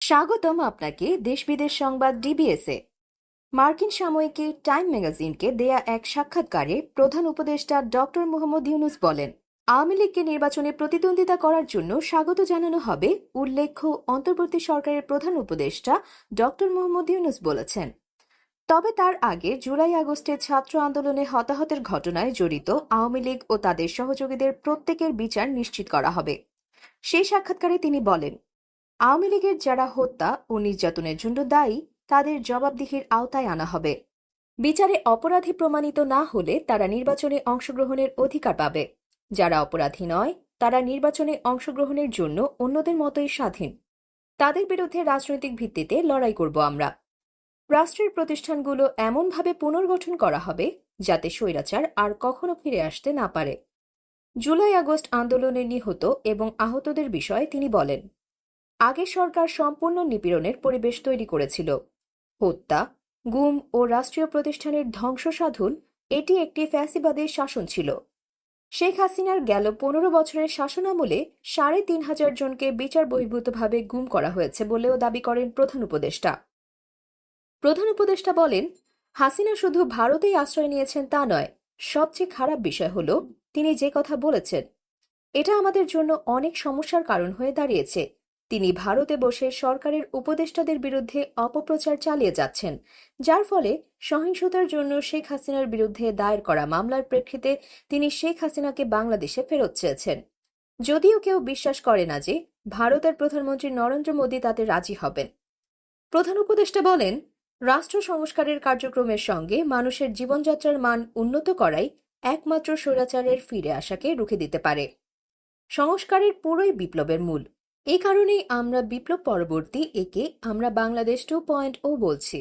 স্বাগতম আপনাকে দেশ বিদেশ সংবাদ ডিবিএসে। মার্কিন সাময়িকী টাইম ম্যাগাজিনকে দেয়া এক সাক্ষাৎকারে প্রধান উপদেষ্টা ডক্টর মোহাম্মদ ইউনূস বলেন, আওয়ামী লীগকে নির্বাচনে প্রতিদ্বন্দ্বিতা করার জন্য স্বাগত জানানো হবে। উল্লেখ্য, অন্তর্বর্তী সরকারের প্রধান উপদেষ্টা ডক্টর মোহাম্মদ ইউনূস বলেছেন। তবে তার আগে জুলাই আগস্টে ছাত্র আন্দোলনে হতাহতের ঘটনায় জড়িত আওয়ামী লীগ ও তাদের সহযোগীদের প্রত্যেকের বিচার নিশ্চিত করা হবে। সেই সাক্ষাৎকারে তিনি বলেন, আওয়ামী লীগের যারা হত্যা ও নির্যাতনের জন্য দায়ী তাদের জবাবদিহির আওতায় আনা হবে। বিচারে অপরাধী প্রমাণিত না হলে তারা নির্বাচনে অংশগ্রহণের অধিকার পাবে। যারা অপরাধী নয় তারা নির্বাচনে অংশগ্রহণের জন্য অন্যদের মতোই স্বাধীন। তাদের বিরুদ্ধে রাজনৈতিক ভিত্তিতে লড়াই করব আমরা। রাষ্ট্রের প্রতিষ্ঠানগুলো এমনভাবে পুনর্গঠন করা হবে যাতে স্বৈরাচার আর কখনো ফিরে আসতে না পারে। জুলাই আগস্ট আন্দোলনে নিহত এবং আহতদের বিষয়ে তিনি বলেন, আগের সরকার সম্পূর্ণ নিপীড়নের পরিবেশ তৈরি করেছিল। হত্যা, গুম ও রাষ্ট্রীয় প্রতিষ্ঠানের ধ্বংস সাধন, এটি একটি ফ্যাসিবাদের শাসন ছিল। শেখ হাসিনার গেল 15 বছরের শাসনামলে ৩,৫০০ জনকে বিচার বহির্ভূতভাবে গুম করা হয়েছে বলেও দাবি করেন প্রধান উপদেষ্টা। প্রধান উপদেষ্টা বলেন, হাসিনা শুধু ভারতেই আশ্রয় নিয়েছেন তা নয়। সবচেয়ে খারাপ বিষয় হল তিনি যে কথা বলেছেন, এটা আমাদের জন্য অনেক সমস্যার কারণ হয়ে দাঁড়িয়েছে। তিনি ভারতে বসে সরকারের উপদেষ্টাদের বিরুদ্ধে অপপ্রচার চালিয়ে যাচ্ছেন, যার ফলে সহিংসতার জন্য শেখ হাসিনার বিরুদ্ধে দায়ের করা মামলার প্রেক্ষিতে তিনি শেখ হাসিনাকে বাংলাদেশে ফেরত চেয়েছেন। যদিও কেউ বিশ্বাস করে না যে ভারতের প্রধানমন্ত্রী নরেন্দ্র মোদী তাতে রাজি হবেন। প্রধান উপদেষ্টা বলেন, রাষ্ট্র সংস্কারের কার্যক্রমের সঙ্গে মানুষের জীবনযাত্রার মান উন্নত করাই একমাত্র স্বৈরাচারের ফিরে আসাকে রুখে দিতে পারে। সংস্কারের পুরোই বিপ্লবের মূল। এই কারণেই আমরা বিপ্লব পরবর্তী একে আমরা বাংলাদেশ 2.0 বলছি।